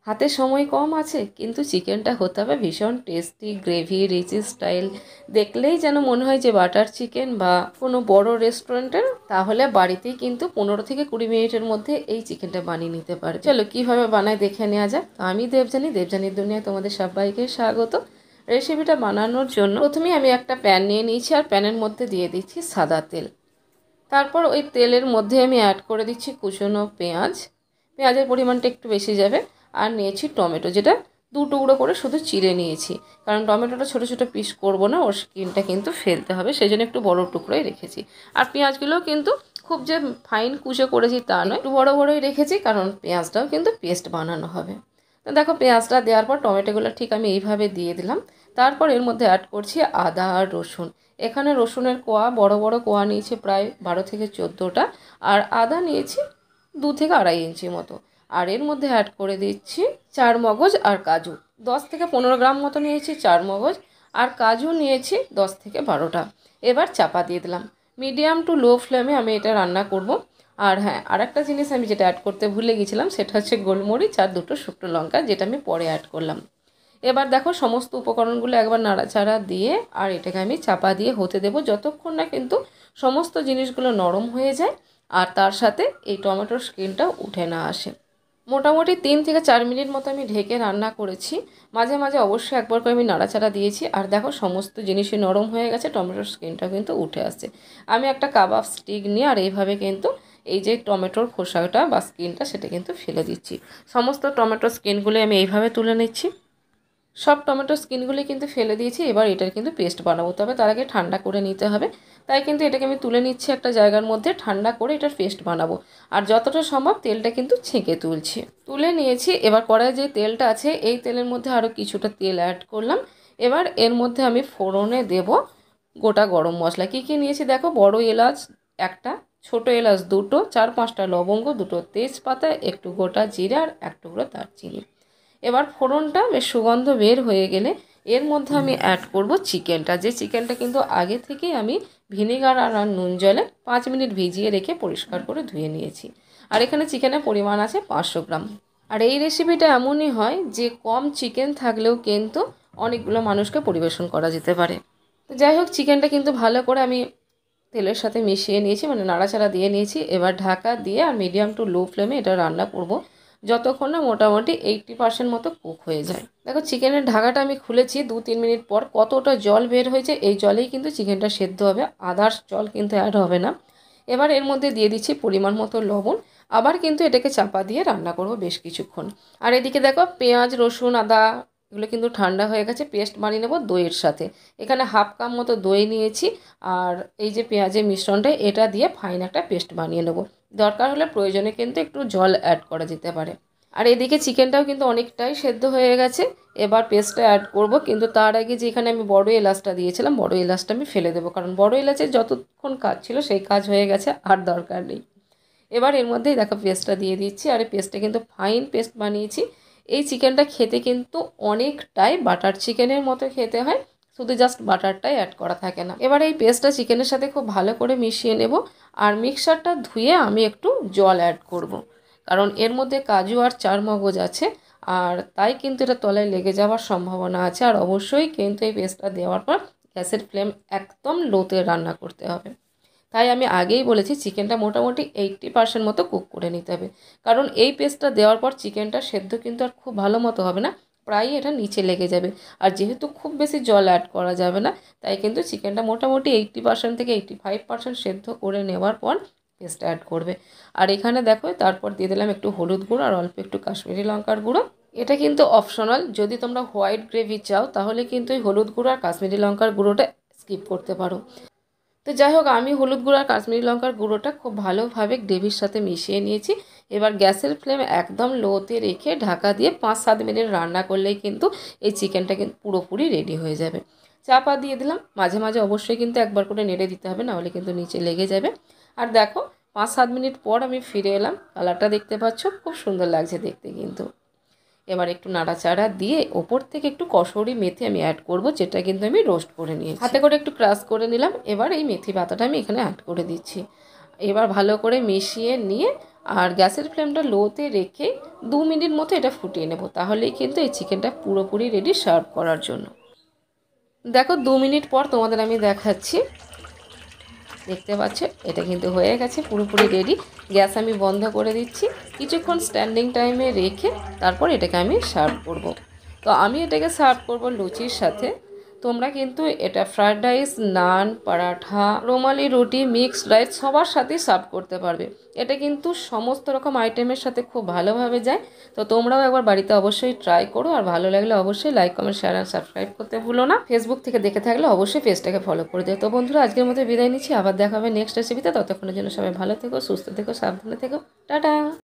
হাতে সময় কম আছে, কিন্তু চিকেনটা হতে হবে ভীষণ টেস্টি, গ্রেভি রিচ স্টাইল। দেখলেই যেন মনে হয় যে বাটার চিকেন বা কোনো বড় রেস্টুরেন্টের। তাহলে বাড়িতেই কিন্তু 15 থেকে 20 মিনিটের মধ্যে এই চিকেনটা বানিয়ে নিতে পারে। চলো কীভাবে বানায় দেখে নেওয়া যাক। তো আমি দেবযানী, দেবযানীর দুনিয়ায় তোমাদের সবাইকে স্বাগত। রেসিপিটা বানানোর জন্য প্রথমেই আমি একটা প্যান নিয়ে নিয়েছি, আর প্যানের মধ্যে দিয়ে দিচ্ছি সাদা তেল। তারপর ওই তেলের মধ্যে আমি অ্যাড করে দিচ্ছি কুচনো পেঁয়াজ। পেঁয়াজের পরিমাণটা একটু বেশি যাবে। আর নিয়েছি টমেটো, যেটা 2 টুকরো করে শুধু চিড়ে নিয়েছি, কারণ টমেটোটা ছোটো ছোটো পিস করব না, ওর স্কিনটা কিন্তু ফেলতে হবে, সেই জন্য একটু বড় টুকরোই রেখেছি। আর পেঁয়াজগুলোও কিন্তু খুব যে ফাইন কুচো করেছি তা নয়, একটু বড় বড়ই রেখেছি, কারণ পেঁয়াজটাও কিন্তু পেস্ট বানানো হবে। তো দেখো পেঁয়াজটা দেওয়ার পর টমেটোগুলো ঠিক আমি এইভাবে দিয়ে দিলাম। তারপর এর মধ্যে অ্যাড করছি আদা আর রসুন। এখানে রসুনের কোয়া বড় বড় কোয়া নিয়েছি প্রায় 12 থেকে 14টা, আর আদা নিয়েছি 2 থেকে 2.5 ইঞ্চি মতো। আর এর মধ্যে অ্যাড করে দিচ্ছি চারমগজ আর কাজু। 10 থেকে 15 গ্রাম মতো নিয়েছি চারমগজ, আর কাজু নিয়েছি 10 থেকে 12টা। এবার চাপা দিয়ে দিলাম। মিডিয়াম টু লো ফ্লেমে আমি এটা রান্না করব। আর হ্যাঁ, আরেকটা জিনিস আমি যেটা অ্যাড করতে ভুলে গেছিলাম, সেটা হচ্ছে গোলমরিচ আর 2টো শুকনো লঙ্কা, যেটা আমি পরে অ্যাড করলাম। এবার দেখো সমস্ত উপকরণগুলো একবার নাড়াচাড়া দিয়ে আর এটাকে আমি চাপা দিয়ে হতে দেবো, যতক্ষণ না কিন্তু সমস্ত জিনিসগুলো নরম হয়ে যায় আর তার সাথে এই টমেটোর স্কিনটাও উঠে না আসে। মোটামুটি 3 থেকে 4 মিনিট মতো আমি ঢেকে রান্না করেছি। মাঝে মাঝে অবশ্যই একবার করে আমি নাড়াচাড়া দিয়েছি। আর দেখো সমস্ত জিনিসই নরম হয়ে গেছে, টমেটোর স্কিনটাও কিন্তু উঠে আসছে। আমি একটা কাবাব স্টিক নিয়ে আর এইভাবে কিন্তু এই যে টমেটোর খোসাটা বা স্কিনটা, সেটা কিন্তু ফেলে দিচ্ছি। সমস্ত টমেটোর স্কিনগুলো আমি এইভাবে তুলে নিচ্ছি। সব টমেটো স্কিনগুলি কিন্তু ফেলে দিয়েছি। এবার এটার কিন্তু পেস্ট বানাবো, তবে তার আগে ঠান্ডা করে নিতে হবে। তাই কিন্তু এটাকে আমি তুলে নিচ্ছি একটা জায়গার মধ্যে, ঠান্ডা করে এটার পেস্ট বানাবো। আর যতটা সম্ভব তেলটা কিন্তু ছেঁকে তুলছি। তুলে নিয়েছি। এবার কড়াইয়ে যে তেলটা আছে, এই তেলের মধ্যে আরও কিছুটা তেল অ্যাড করলাম। এবার এর মধ্যে আমি ফোড়নে দেব গোটা গরম মশলা। কী কী নিয়েছি দেখো, বড় এলাচ একটা, ছোট এলাচ 2টো, 4-5টা লবঙ্গ, 2টো তেজপাতা, একটু গোটা জিরা আর 1 টুকরো দারচিনি। এবার ফোড়নটা বেশ সুগন্ধ বের হয়ে গেলে এর মধ্যে আমি অ্যাড করব চিকেনটা, যে চিকেনটা কিন্তু আগে থেকেই আমি ভিনেগার আর নুন জলে 5 মিনিট ভিজিয়ে রেখে পরিষ্কার করে ধুয়ে নিয়েছি। আর এখানে চিকেনের পরিমাণ আছে 500 গ্রাম। আর এই রেসিপিটা এমনই হয় যে কম চিকেন থাকলেও কিন্তু অনেকগুলো মানুষকে পরিবেশন করা যেতে পারে। তো যাই হোক, চিকেনটা কিন্তু ভালো করে আমি তেলের সাথে মিশিয়ে নিয়েছি, মানে নাড়াচাড়া দিয়ে নিয়েছি। এবার ঢাকা দিয়ে আর মিডিয়াম টু লো ফ্লেমে এটা রান্না করব, যতক্ষণ না মোটামুটি 80% মতো কুক হয়ে যায়। দেখো চিকেনের ঢাকাটা আমি খুলেছি 2-3 মিনিট পর, কতটা জল বের হয়েছে। এই জলেই কিন্তু চিকেনটা সেদ্ধ হবে, আদার্স জল কিন্তু অ্যাড হবে না। এবার এর মধ্যে দিয়ে দিচ্ছি পরিমাণ মতো লবণ। আবার কিন্তু এটাকে চাপা দিয়ে রান্না করব বেশ কিছুক্ষণ। আর এদিকে দেখো পেঁয়াজ রসুন আদা এগুলো কিন্তু ঠান্ডা হয়ে গেছে, পেস্ট বানিয়ে নেবো দইয়ের সাথে। এখানে হাফ কাপ মতো দই নিয়েছি, আর এই যে পেঁয়াজের মিশ্রণটা এটা দিয়ে ফাইন একটা পেস্ট বানিয়ে নেব। দরকার হলে প্রয়োজনে কিন্তু একটু জল অ্যাড করা যেতে পারে। আর এদিকে চিকেনটাও কিন্তু অনেকটাই সেদ্ধ হয়ে গেছে। এবার পেস্টটা অ্যাড করব, কিন্তু তার আগে যে এখানে আমি বড় এলাচটা দিয়েছিলাম, বড় এলাচটা আমি ফেলে দেবো, কারণ বড় এলাচের যতক্ষণ কাজ ছিল সেই কাজ হয়ে গেছে, আর দরকার নেই। এবার এর মধ্যেই দেখো পেস্টটা দিয়ে দিচ্ছি, আর এই পেস্টটা কিন্তু ফাইন পেস্ট বানিয়েছি। এই চিকেনটা খেতে কিন্তু অনেকটাই বাটার চিকেনের মতো খেতে হয়, শুধু জাস্ট বাটারটাই অ্যাড করা থাকে না। এবার এই পেস্টটা চিকেনের সাথে খুব ভালো করে মিশিয়ে নেব। আর মিক্সারটা ধুয়ে আমি একটু জল অ্যাড করব, কারণ এর মধ্যে কাজু আর চারমগজ আছে, আর তাই কিন্তু এটা তলায় লেগে যাওয়ার সম্ভাবনা আছে। আর অবশ্যই কিন্তু এই পেস্টটা দেওয়ার পর গ্যাসের ফ্লেম একদম লোতে রান্না করতে হবে। তাই আমি আগেই বলেছি চিকেনটা মোটামুটি 80% মতো কুক করে নিতে হবে, কারণ এই পেস্টটা দেওয়ার পর চিকেনটা সেদ্ধ কিন্তু আর খুব ভালো মতো হবে না, প্রায়ই এটা নিচে লেগে যাবে। আর যেহেতু খুব বেশি জল অ্যাড করা যাবে না, তাই কিন্তু চিকেনটা মোটামুটি 80% থেকে 85% সেদ্ধ করে নেওয়ার পর পেস্টটা অ্যাড করবে। আর এখানে দেখো তারপর দিয়ে দিলাম একটু হলুদ গুঁড়ো আর অল্প একটু কাশ্মীরি লঙ্কার গুঁড়ো। এটা কিন্তু অপশনাল, যদি তোমরা হোয়াইট গ্রেভি চাও তাহলে কিন্তু এই হলুদ গুঁড়ো আর কাশ্মীরি লঙ্কার গুঁড়োটা স্কিপ করতে পারো। তো যাই হোক, আমি হলুদ গুঁড়ো আর কাশ্মীরি লঙ্কার গুঁড়োটা খুব ভালোভাবে গ্রেভির সাথে মিশিয়ে নিয়েছি। এবার গ্যাসের ফ্লেম একদম লোতে রেখে ঢাকা দিয়ে 5-7 মিনিট রান্না করলেই কিন্তু এই চিকেনটা কিন্তু পুরোপুরি রেডি হয়ে যাবে। চাপা দিয়ে দিলাম, মাঝে মাঝে অবশ্যই কিন্তু একবার করে নেড়ে দিতে হবে, নাহলে কিন্তু নিচে লেগে যাবে। আর দেখো 5-7 মিনিট পর আমি ফিরে এলাম, কালারটা দেখতে পাচ্ছ খুব সুন্দর লাগছে দেখতে কিন্তু। এবার একটু নাড়াচাড়া দিয়ে ওপর থেকে একটু কসুরি মেথি আমি অ্যাড করব, যেটা কিন্তু আমি রোস্ট করে নিয়েছি, হাতে করে একটু ক্রাশ করে নিলাম। এবার এই মেথি পাতাটা আমি এখানে অ্যাড করে দিচ্ছি। এবার ভালো করে মিশিয়ে নিয়ে আর গ্যাসের ফ্লেমটা লোতে রেখে 2 মিনিট মতো এটা ফুটিয়ে নেব, তাহলেই কিন্তু এই চিকেনটা পুরোপুরি রেডি সার্ভ করার জন্য। দেখো 2 মিনিট পর তোমাদের আমি দেখাচ্ছি। দেখতে পাচ্ছ এটা কিন্তু হয়ে গেছে পুরোপুরি রেডি। গ্যাস আমি বন্ধ করে দিচ্ছি, কিছুক্ষণ স্ট্যান্ডিং টাইমে রেখে তারপর এটাকে আমি সার্ভ করব। তো আমি এটাকে সার্ভ করব লুচির সাথে। তোমরা কিন্তু এটা ফ্রায়েড রাইস, নান, পরাঠা, রুমালি রুটি, মিক্সড রাইস সবার সাথেই সার্ভ করতে পারবে। এটা কিন্তু সমস্ত রকম আইটেমের সাথে খুব ভালোভাবে যায়। তো তোমরাও একবার বাড়িতে অবশ্যই ট্রাই করো, আর ভালো লাগলে অবশ্যই লাইক, কমেন্ট, শেয়ার আর সাবস্ক্রাইব করতে ভুলো না। ফেসবুক থেকে দেখে থাকলে অবশ্যই পেজটাকে ফলো করে দিও। তো বন্ধুরা, আজকের মতো বিদায় নিচ্ছি, আবার দেখা হবে নেক্সট রেসিপিতে। ততক্ষণের জন্য সবাই ভালো থেকো, সুস্থ থেকো, সাবধানে থেকো। টাটা।